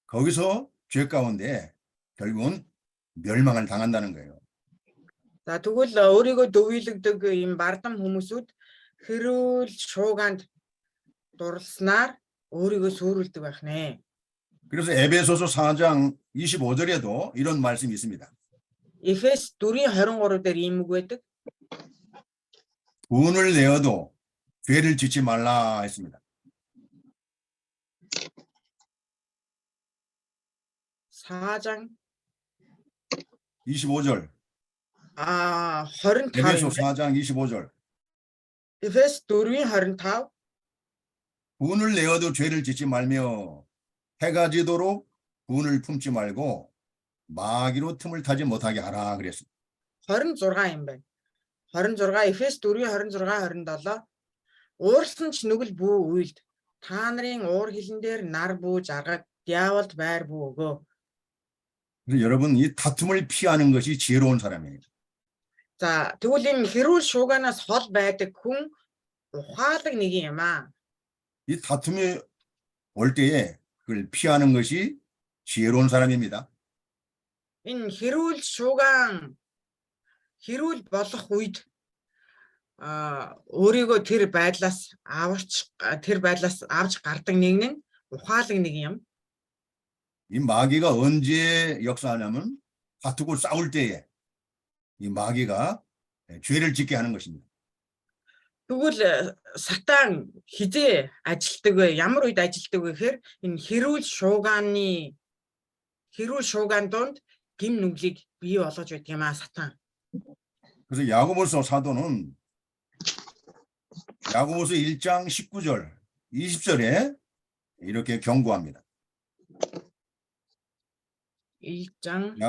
거기서 죄 가운데 결국은 멸망을 당한다는 거예요. За тэгвэл өөрийгөө дөвийлэгдэг ийм бардам хүмүүсүүд хэрүүл шууганд дурлснаар өөрийгөө сүрүүлдэг байх нэ. 그래서 에베소서 4장 25절에도 이런 말씀이 있습니다. Эфес 4:23 дээр ийм үг байдаг. 돈을 내어도 죄를 짓지 말라 했습니다. 4장 25절. 25 에베소 юм байна. 4장 25절. Эфес 4:25 돈을 내어도 죄를 짓지 말며 해가 지도록 돈을 품지 말고 마귀로 틈을 타지 못하게 하라 그랬습니다. 26 юм байна. 26 Эфес 4:26 27 уурсан ч нүгэл бүү үйлд та нарын уур хилэн дээр нар бүү жаргаг диаволд байр бүү өгөө. 그래서 여러분 이 다툼을 피하는 것이 지혜로운 사람이에요. За тэгвэл энэ хэрүүл шууганаас хол байдаг хүн ухаалаг нэг юм аа. 이 다툼이 올 때에 그걸 피하는 것이 지혜로운 사람입니다. Энэ хэрүүл шууган хэрүүл болох үед өөрийгөө тэр байдлаас авч гардаг нэг нь ухаалаг нэг юм. 이 마귀가 언제 역사하냐면 다투고 싸울 때에 이 마귀가 죄를 짓게 하는 것입니다. Тэгвэл сатан хизээ ажилтдаг вэ? Ямар үед ажилтдаг вэ гэхээр энэ хэрүүл шууган донд гим нүглийг бий болгож байдаг юм аа сатан. 그래서 야고보서 사도는 야고보서 1장 19절, 20절에 이렇게 경고합니다. 1장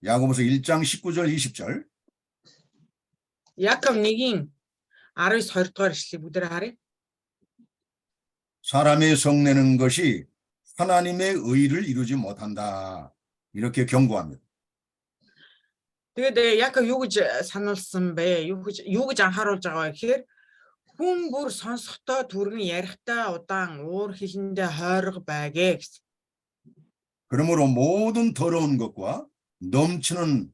야고보서 1장 19절, 20절. Яков 1-ийн 19-20 дугаар ишлэгийг бүгдээр харъя. 사람의 성내는 것이 하나님의 의를 이루지 못한다. 이렇게 경고합니다. Тэгээд Яков юу гэж сануулсан бэ? Юу гэж анхааруулж байгаа вэ гэхээр хүн бүр сонсохдоо түргэн ярихдаа удаан уур хилэндээ хойрог байгээ гэсэн. 그러므로 모든 더러운 것과 넘치는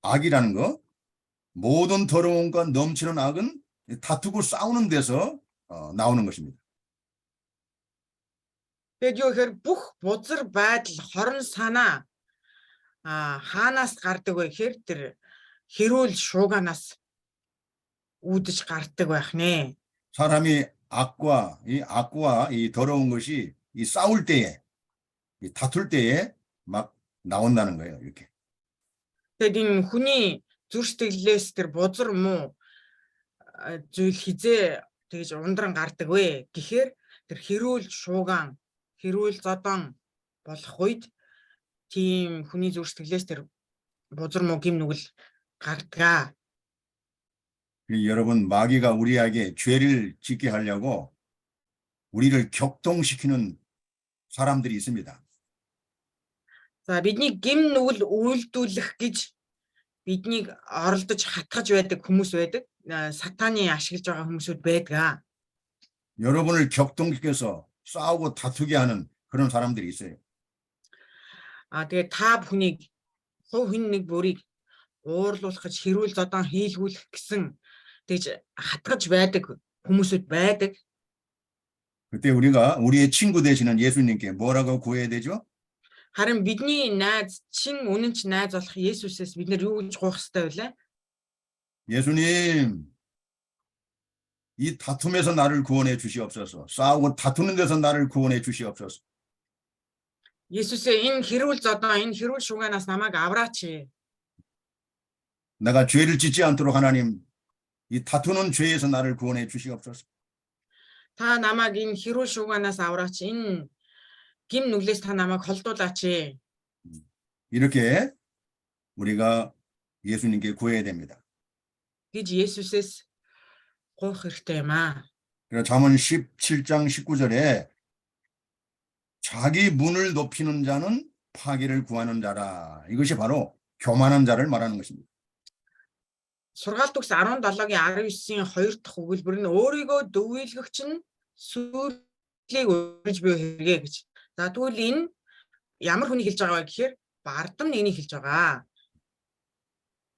악이라는 것, 모든 더러운 것과 넘치는 악은 다투고 싸우는 데서 나오는 것입니다. Тэгээд юу гэхээр бүх бузар байдал хорон санаа хаанаас гардаг вэ гэхээр тэр хэрүүл шууганаас үүдэж гардаг байх нэ. 사람이 악과 이 더러운 것이 이 싸울 때에, 이 다툴 때에 막 나온다는 거예요. 이렇게. Тэгээд энэ хүний зүрх сэтгэлээс тэр бузар муу зүйл хизээ тэгж ундран гардаг вэ гэхээр тэр хэрүүл шууган хэрүүл зодон болох үед тийм хүний зүрх сэтгэлээс тэр бузар муу гим нүгэл гардаг. 여러분 마귀가 우리에게 죄를 짓게 하려고 우리를 격동시키는 사람들이 있습니다. За бидний гим нүгэл үйлдүүлэх гэж биднийг оролдож хатгаж байдаг хүмүүс байдаг. Сатаны ашиглаж байгаа хүмүүсүүд байдаг. 여러분을 격동시켜서 싸우고 다투게 하는 그런 사람들이 있어요. Тэгээд та бүхнийг хувь хүн нэг бүрийг уурлуулах гэж хэрүүл зодон хийлгүүлэх гэсэн тэгж хатгаж байдаг хүмүүсүүд байдаг. 그때 우리가 우리의 친구 되시는 예수님께 뭐라고 구해야 되죠? Харин бидний найз чин үнэн ч найз болох Есүсээс бид нэр юу гэж гуйх ёстой вэ? 예수님, 이 다툼에서 나를 구원해 주시옵소서. 싸우고 다투는 데서 나를 구원해 주시옵소서. Есүсээ энэ хэрүүл зодон энэ хэрүүл шуганаас намайг авраач. 내가 죄를 짓지 않도록 하나님, 이 다투는 죄에서 나를 구원해 주시옵소서. та намайг энэ хэрүүл шууганаас авраач. Энэ гим нүглээс та намайг холдуулаач. 이렇게 우리가 예수님께 구해야 됩니다. гэж Есүсээс гуйх хэрэгтэй юм аа. 그래서 잠언 17장 19절에 자기 문을 높이는 자는 파기를 구하는 자라. 이것이 바로 교만한 자를 말하는 것입니다. Сургаалт үгс 17-гийн 19-ийн 2 дахь өгүүлбэр нь өөрийгөө дөвөөлгөгч нь сүрлийг өргөж буй хэрэгэ гэж. За тэгвэл энэ ямар хүний хэлж байгаа вэ гэхээр бардам нэгний хэлж байгаа.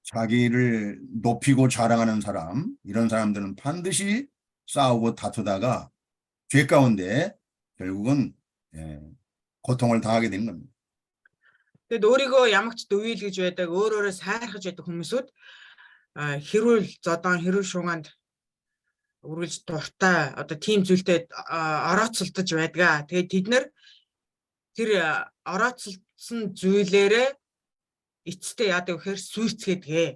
자기를 높이고 자랑하는 사람, 이런 사람들은 반드시 싸우고 다투다가 죄 가운데 결국은 고통을 당하게 되는 겁니다. Тэгэд өөрийгөө ямагч дөвөөлгөж байдаг, өөрөөрөө сайрхаж байдаг хүмүүсүүд хэрүүл зодон хэрүүл шуганд үргэлж дуртай одоо тийм зүйлтэй орооцолдож байдгаа. Тэгээд тэд нар тэр орооцолдсон зүйлээрээ эцэстээ яадаг вэхээр сүйцгээдгээ.